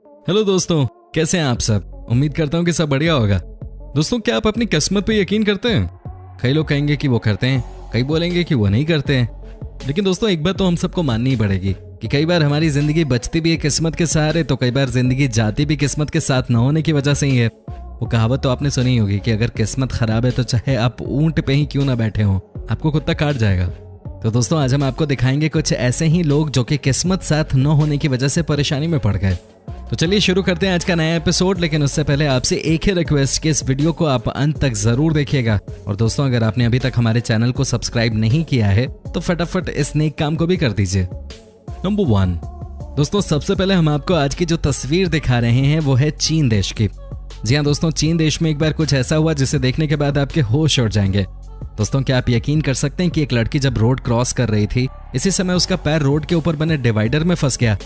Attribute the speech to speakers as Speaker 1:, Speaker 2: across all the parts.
Speaker 1: Hello दोस्तों, कैसे हैं आप सब। उम्मीद करता हूँ कि सब बढ़िया होगा। दोस्तों, क्या आप अपनी किस्मत पे यकीन करते हैं? कई लोग कहेंगे कि वो करते हैं, कई बोलेंगे कि वो नहीं करते हैं। लेकिन दोस्तों, एक बात तो हम सबको माननी ही पड़ेगी कि कई बार हमारी जिंदगी बचती भी है किस्मत के सहारे, तो कई बार जिंदगी जाती भी किस्मत के साथ न होने की वजह से ही है। वो कहावत तो आपने सुनी होगी कि अगर किस्मत खराब है तो चाहे आप ऊंट पे ही क्यों ना बैठे हो, आपको कुत्ता काट जाएगा। तो दोस्तों, आज हम आपको दिखाएंगे कुछ ऐसे ही लोग जो कि किस्मत साथ न होने की वजह से परेशानी में पड़ गए। तो चलिए शुरू करते हैं आज का नया एपिसोड। लेकिन उससे पहले आपसे एक ही रिक्वेस्ट कि इस वीडियो को आप अंत तक जरूर देखिएगा। और दोस्तों, अगर आपने अभी तक हमारे चैनल को सब्सक्राइब नहीं किया है तो फटाफट इस नेक काम को भी कर दीजिए। नंबर 1 दोस्तों, सबसे पहले हम आपको आज की जो तस्वीर दिखा रहे हैं वो है चीन देश की। जी हाँ दोस्तों, चीन देश में एक बार कुछ ऐसा हुआ जिसे देखने के बाद आपके होश उड़ जाएंगे। दोस्तों, क्या आप यकीन कर सकते हैं कि एक लड़की जब रोड क्रॉस कर रही थी, इसी समय उसका पैर रोड के ऊपर बने डिवाइडर में फंस गया।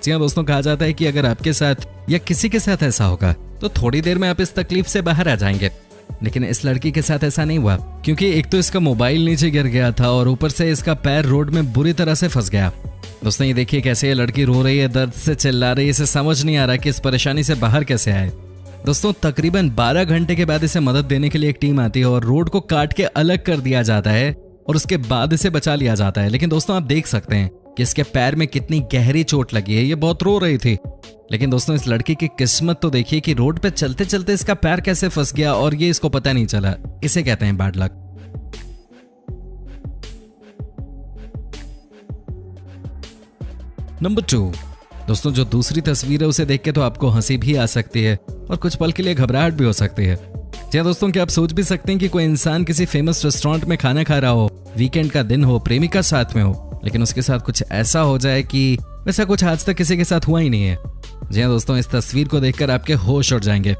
Speaker 1: जी हाँ दोस्तों, कहा जाता है कि अगर आपके साथ या किसी के साथ ऐसा होगा तो थोड़ी देर में आप इस तकलीफ से बाहर आ जाएंगे। लेकिन इस लड़की के साथ ऐसा नहीं हुआ, क्योंकि एक तो इसका मोबाइल नीचे गिर गया था और ऊपर से इसका पैर रोड में बुरी तरह से फंस गया। दोस्तों, ये देखिए कैसे ये लड़की रो रही है, दर्द से चिल्ला रही है। इसे समझ नहीं आ रहा कि इस परेशानी से बाहर कैसे आए। दोस्तों, तकरीबन 12 घंटे के बाद इसे मदद देने के लिए एक टीम आती है और रोड को काट के अलग कर दिया जाता है और उसके बाद इसे बचा लिया जाता है। लेकिन दोस्तों, आप देख सकते हैं कि इसके पैर में कितनी गहरी चोट लगी है। ये बहुत रो रही थी। लेकिन दोस्तों, इस लड़की की किस्मत तो देखिए कि रोड पे चलते चलते इसका पैर कैसे फंस गया और ये इसको पता नहीं चला। इसे कहते हैं बैड लक। नंबर 2 दोस्तों, जो दूसरी तस्वीर है उसे देख के तो आपको हंसी भी आ सकती है और कुछ पल के लिए घबराहट भी हो सकती है। जी हाँ दोस्तों, क्या आप सोच भी सकते हैं कि कोई इंसान किसी फेमस रेस्टोरेंट में खाना खा रहा हो, वीकेंड का दिन हो, प्रेमिका साथ में हो, लेकिन उसके साथ कुछ ऐसा हो जाए कि वैसा कुछ आज तक किसी के साथ हुआ ही नहीं है। जी हाँ दोस्तों, इस तस्वीर को देखकर आपके होश उड़ जाएंगे।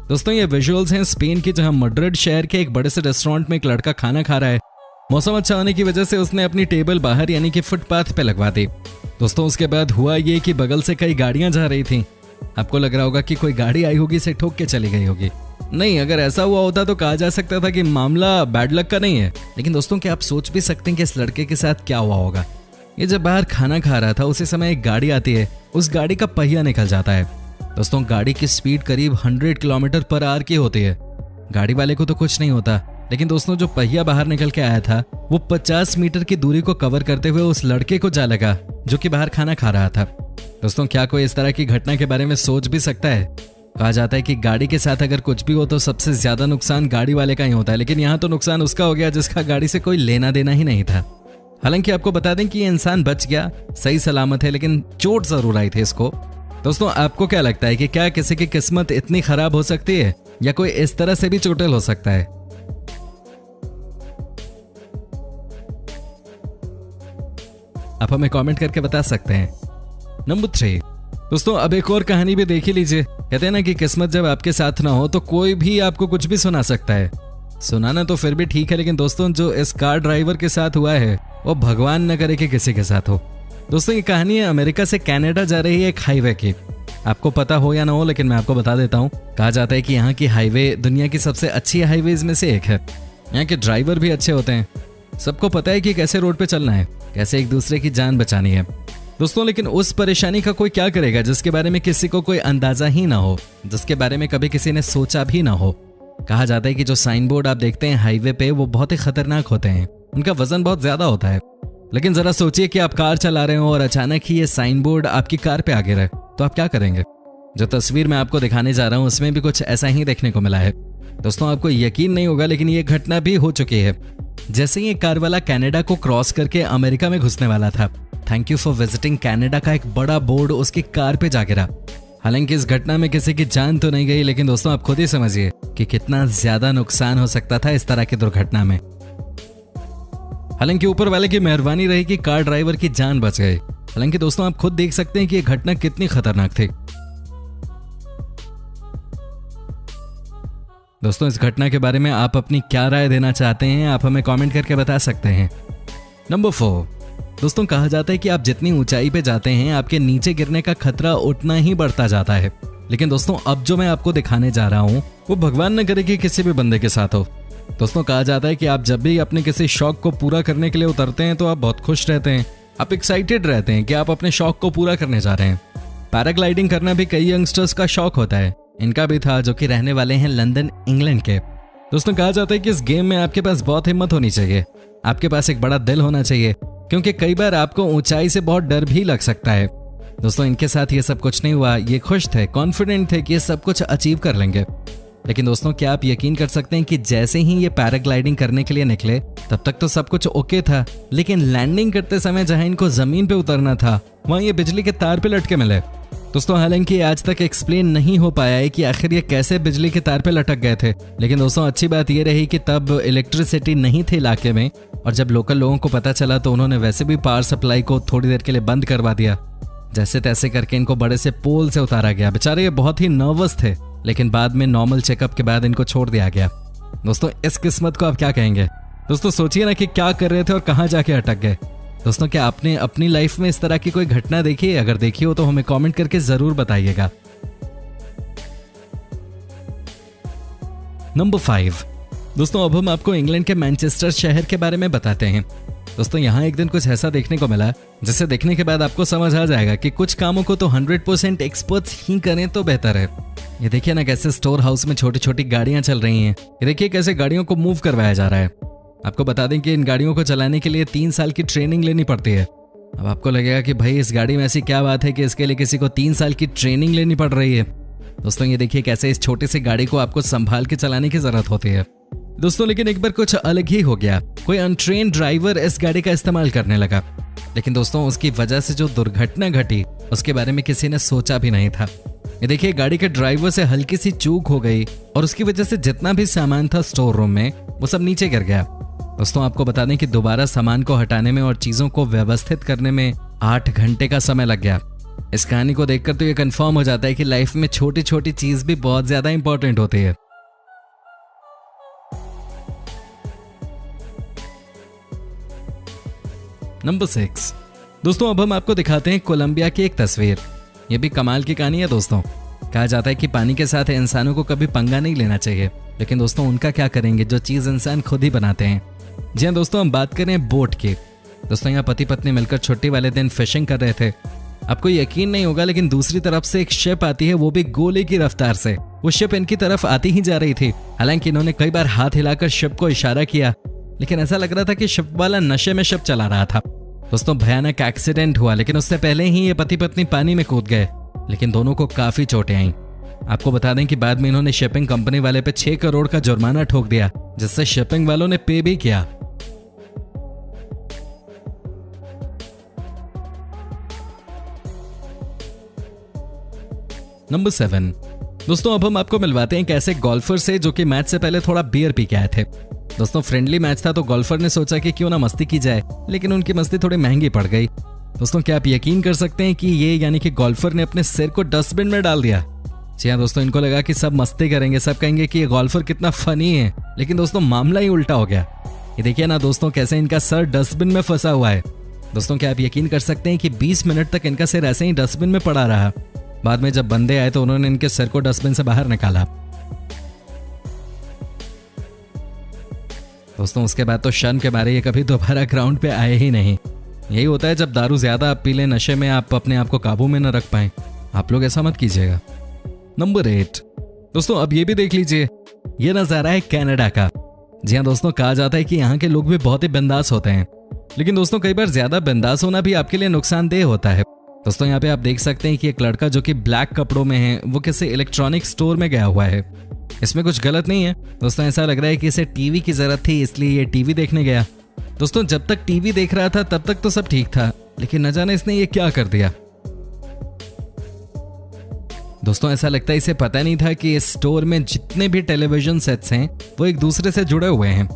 Speaker 1: दोस्तों, ये विजुअल्स हैं स्पेन की, जहां मैड्रिड शहर के एक बड़े से रेस्टोरेंट में एक लड़का खाना खा रहा है। मौसम अच्छा होने की वजह से उसने अपनी टेबल बाहर यानी कि फुटपाथ पे लगवा दी। दोस्तों, उसके बाद हुआ ये कि बगल से कई गाड़ियां जा रही थीं। आपको लग रहा होगा कि कोई गाड़ी आई होगी, इसे ठोक के चली गई होगी। नहीं, अगर ऐसा हुआ होता तो कहा जा सकता था कि मामला बैड लक का नहीं है। लेकिन दोस्तों, क्या आप सोच भी सकते हैं कि इस लड़के के साथ क्या हुआ होगा। ये जब बाहर खाना खा रहा था उसी समय एक गाड़ी आती है, उस गाड़ी का पहिया निकल जाता है। दोस्तों, गाड़ी की स्पीड करीब 100 किलोमीटर पर आवर की होती है। गाड़ी वाले को तो कुछ नहीं होता, लेकिन दोस्तों, जो पहिया बाहर निकल के आया था वो 50 मीटर की दूरी को कवर करते हुए उस लड़के को जा लगा जो कि बाहर खाना खा रहा था। दोस्तों, क्या कोई इस तरह की घटना के बारे में सोच भी सकता है? कहा जाता है कि गाड़ी के साथ अगर कुछ भी हो तो सबसे ज्यादा नुकसान गाड़ी वाले का ही होता है, लेकिन यहाँ तो नुकसान उसका हो गया जिसका गाड़ी से कोई लेना देना ही नहीं था। हालांकि आपको बता दें कि ये इंसान बच गया, सही सलामत है, लेकिन चोट जरूर आई थी इसको। दोस्तों, आपको क्या लगता है कि क्या किसी की किस्मत इतनी खराब हो सकती है या कोई इस तरह से भी चोटिल हो सकता है? आप हमें कमेंट करके बता सकते हैं। नंबर 3 दोस्तों, अब एक और कहानी भी देख ही लीजिए। कहते हैं ना कि किस्मत जब आपके साथ ना हो तो कोई भी आपको कुछ भी सुना सकता है। सुनाना तो फिर भी ठीक है, लेकिन दोस्तों, जो इस कार ड्राइवर के साथ हुआ है वो भगवान न करे कि किसी के साथ हो। दोस्तों, ये कहानी है अमेरिका से कनाडा जा रही है एक हाईवे की। आपको पता हो या ना हो, लेकिन मैं आपको बता देता हूँ। कहा जाता है कि यहाँ की हाईवे दुनिया की सबसे अच्छी हाईवेज में से एक है। यहाँ के ड्राइवर भी अच्छे होते हैं। सबको पता है कि कैसे रोड पे चलना है, कैसे एक दूसरे की जान बचानी है। दोस्तों, लेकिन उस परेशानी का कोई क्या करेगा जिसके बारे में किसी को कोई अंदाजा ही ना हो, जिसके बारे में कभी किसी ने सोचा भी ना हो। कहा जाता है कि जो साइन बोर्ड आप देखते हैं हाईवे पे वो बहुत ही खतरनाक होते हैं, उनका वजन बहुत ज्यादा होता है। लेकिन जरा सोचिए कि आप कार चला रहे हो और अचानक ही ये साइन बोर्ड आपकी कार पे आ गिरे, तो आप क्या करेंगे? जो तस्वीर मैं आपको दिखाने जा रहा हूँ उसमें भी कुछ ऐसा ही देखने को मिला है। दोस्तों, आपको यकीन नहीं होगा, लेकिन ये घटना भी हो चुकी है। जैसे ही एक कार वाला कनाडा को क्रॉस करके अमेरिका में घुसने वाला था, thank you for visiting Canada का एक बड़ा बोर्ड उसकी कार पे जा गिरा। हालांकि इस घटना में किसी की जान तो नहीं गई, लेकिन दोस्तों, आप खुद ही समझिए कि कितना ज्यादा नुकसान हो सकता था इस तरह की दुर्घटना में। हालांकि ऊपर वाले की मेहरबानी रही कि कार ड्राइवर की जान बच गई। हालांकि दोस्तों, आप खुद देख सकते हैं कि यह घटना कितनी खतरनाक थी। दोस्तों, इस घटना के बारे में आप अपनी क्या राय देना चाहते हैं, आप हमें कमेंट करके बता सकते हैं। नंबर 4 दोस्तों, कहा जाता है कि आप जितनी ऊंचाई पे जाते हैं आपके नीचे गिरने का खतरा उतना ही बढ़ता जाता है। लेकिन दोस्तों, अब जो मैं आपको दिखाने जा रहा हूं वो भगवान न करे कि किसी भी बंदे के साथ हो। दोस्तों, कहा जाता है कि आप जब भी अपने किसी शौक को पूरा करने के लिए उतरते हैं तो आप बहुत खुश रहते हैं, आप एक्साइटेड रहते हैं कि आप अपने शौक को पूरा करने जा रहे हैं। पैराग्लाइडिंग करना भी कई यंगस्टर्स का शौक होता है, इनका भी था, जो कि रहने वाले हैं लंदन इंग्लैंड के। दोस्तों कहा जाता है कि इस गेम में आपके पास बहुत हिम्मत होनी चाहिए, आपके पास एक बड़ा दिल होना चाहिए, क्योंकि कई बार आपको ऊंचाई से बहुत डर भी लग सकता है। दोस्तों इनके साथ ये सब कुछ नहीं हुआ, ये खुश थे, कॉन्फिडेंट थे कि ये सब कुछ अचीव कर लेंगे। लेकिन दोस्तों क्या आप यकीन कर सकते हैं कि जैसे ही ये पैराग्लाइडिंग करने के लिए निकले तब तक तो सब कुछ ओके था, लेकिन लैंडिंग करते समय जहां इनको जमीन पे उतरना था वहां ये बिजली के तार पे लटके मिले। दोस्तों हालांकि आज तक एक्सप्लेन नहीं हो पाया है कि आखिर ये कैसे बिजली के तार पे लटक गए थे, लेकिन दोस्तों अच्छी बात ये रही कि तब इलेक्ट्रिसिटी नहीं थी इलाके में, और जब लोकल लोगों को पता चला तो उन्होंने वैसे भी पावर सप्लाई को थोड़ी देर के लिए बंद करवा दिया। जैसे तैसे करके इनको बड़े से पोल से उतारा गया। बेचारे ये बहुत ही नर्वस थे, लेकिन बाद में नॉर्मल चेकअप के बाद इनको छोड़ दिया गया। दोस्तों इस किस्मत को आप क्या कहेंगे? दोस्तों सोचिए ना कि क्या कर रहे थे और कहां जाके अटक गए। दोस्तों क्या आपने अपनी लाइफ में इस तरह की कोई घटना देखी है? अगर देखी हो तो हमें कमेंट करके जरूर बताइएगा। नंबर 5। दोस्तों अब हम आपको इंग्लैंड के मैनचेस्टर शहर के बारे में बताते हैं। दोस्तों यहाँ एक दिन कुछ ऐसा देखने को मिला जिसे देखने के बाद आपको समझ आ जाएगा कि कुछ कामों को तो 100% एक्सपर्ट्स ही करें तो बेहतर है। ये देखिए ना कैसे स्टोर हाउस में छोटी छोटी गाड़ियां चल रही हैं। ये देखिए कैसे गाड़ियों को मूव करवाया जा रहा है। आपको बता दें कि इन गाड़ियों को चलाने के लिए 3 साल की ट्रेनिंग लेनी पड़ती है। अब आपको लगेगा कि भाई इस गाड़ी में ऐसी क्या बात है कि इसके लिए किसी को 3 साल की ट्रेनिंग लेनी पड़ रही है। दोस्तों ये देखिए कैसे इस छोटी सी गाड़ी को आपको संभाल के चलाने की जरूरत होती है। दोस्तों लेकिन एक बार कुछ अलग ही हो गया। कोई अनट्रेन ड्राइवर इस गाड़ी का इस्तेमाल करने लगा, लेकिन दोस्तों उसकी वजह से जो दुर्घटना घटी उसके बारे में किसी ने सोचा भी नहीं था। ये देखिए गाड़ी के ड्राइवर से हल्की सी चूक हो गई और उसकी वजह से जितना भी सामान था स्टोर रूम में वो सब नीचे गिर गया। दोस्तों आपको बता दें कि दोबारा सामान को हटाने में और चीजों को व्यवस्थित करने में 8 घंटे का समय लग गया। इस कहानी को देखकर तो ये कंफर्म हो जाता है कि लाइफ में छोटी छोटी चीज भी बहुत ज्यादा इंपॉर्टेंट होती है। नंबर 6। दोस्तों अब हम आपको दिखाते हैं कोलंबिया की एक तस्वीर। यह भी कमाल की कहानी है। दोस्तों कहा जाता है कि पानी के साथ इंसानों को कभी पंगा नहीं लेना चाहिए, लेकिन दोस्तों उनका क्या करेंगे जो चीज इंसान खुद ही बनाते हैं। जी हाँ दोस्तों हम बात करें बोट की। दोस्तों यहाँ पति पत्नी मिलकर छुट्टी वाले दिन फिशिंग कर रहे थे। आपको यकीन नहीं होगा लेकिन दूसरी तरफ से एक शिप आती है, वो भी गोले की रफ्तार से। वो शिप इनकी तरफ आती ही जा रही थी। हालांकि इन्होंने कई बार हाथ हिलाकर शिप को इशारा किया, लेकिन ऐसा लग रहा था कि शिप वाला नशे में शिप चला रहा था। दोस्तों भयानक एक्सीडेंट हुआ, लेकिन उससे पहले ही ये पति पत्नी पानी में कूद गए, लेकिन दोनों को काफी चोटें आईं। आपको बता दें कि बाद में इन्होंने शिपिंग कंपनी वाले पे 6 करोड़ का जुर्माना ठोक दिया, जिससे शिपिंग वालों ने पे भी किया। नंबर 7। दोस्तों अब हम आपको मिलवाते हैं एक ऐसे गोल्फर से जो कि मैच से पहले थोड़ा बियर पी के आए थे। दोस्तों फ्रेंडली मैच था तो गोल्फर ने सोचा कि क्यों ना मस्ती की जाए, लेकिन उनकी मस्ती थोड़ी महंगी पड़ गई। दोस्तों क्या आप यकीन कर सकते हैं कि ये यानी कि गोल्फर ने अपने सिर को डस्टबिन में डाल दिया। जी हाँ दोस्तों इनको लगा कि सब मस्ती करेंगे, सब कहेंगे कि ये गोल्फर कितना फनी है, लेकिन दोस्तों मामला ही उल्टा हो गया। ये देखिए ना दोस्तों कैसे इनका सर डस्टबिन में फंसा हुआ है। दोस्तों क्या आप यकीन कर सकते हैं कि 20 मिनट तक इनका सिर ऐसे ही डस्टबिन में पड़ा रहा। बाद में जब बंदे आए तो उन्होंने इनके सिर को डस्टबिन से बाहर निकाला। दोस्तों उसके बाद तो शर्म के मारे ये कभी दोबारा ग्राउंड पे आए ही नहीं। यही होता है जब दारू ज्यादा आप पी लें, नशे में आप अपने आप को काबू में न रख पाएं। आप लोग ऐसा मत कीजिएगा। नंबर 8। दोस्तों अब ये भी देख लीजिए, ये नजारा है कनाडा का। जी हाँ दोस्तों कहा जाता है कि यहाँ के लोग भी बहुत ही बिंदास होते हैं, लेकिन दोस्तों कई बार ज्यादा बिंदास होना भी आपके लिए नुकसानदेह होता है। दोस्तों यहाँ पे आप देख सकते हैं कि एक लड़का जो कि ब्लैक कपड़ों में है वो किसी इलेक्ट्रॉनिक स्टोर में गया हुआ है। इसमें कुछ गलत नहीं है। दोस्तों ऐसा लग रहा है कि इसे टीवी की जरूरत थी, इसलिए ये टीवी देखने गया। दोस्तों जब तक टीवी देख रहा था तब तक तो सब ठीक था, लेकिन न जाने इसने ये क्या कर दिया। दोस्तों ऐसा लगता है इसे पता नहीं था कि इस स्टोर में जितने भी टेलीविजन सेट्स हैं वो एक दूसरे से जुड़े हुए हैं।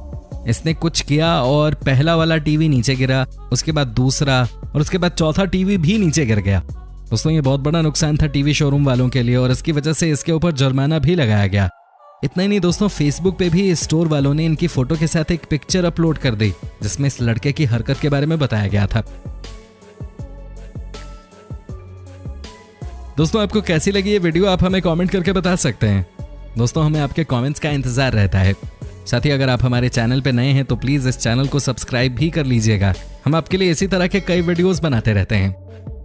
Speaker 1: इसने कुछ किया और पहला वाला टीवी नीचे गिरा, उसके बाद दूसरा और उसके बाद चौथा टीवी भी नीचे गिर गया। दोस्तों ये बहुत बड़ा नुकसान था टीवी शोरूम वालों के लिए और इसकी वजह से इसके ऊपर जुर्माना भी लगाया गया। इतना ही नहीं दोस्तों फेसबुक पे भी स्टोर वालों ने इनकी फोटो के साथ एक पिक्चर अपलोड कर दी जिसमें इस लड़के की हरकत के बारे में बताया गया था। दोस्तों आपको कैसी लगी ये वीडियो आप हमें कमेंट करके बता सकते हैं। दोस्तों हमें आपके कमेंट्स का इंतजार रहता है। साथ ही अगर आप हमारे चैनल पे नए हैं तो प्लीज इस चैनल को सब्सक्राइब भी कर लीजिएगा। हम आपके लिए इसी तरह के कई वीडियोस बनाते रहते हैं।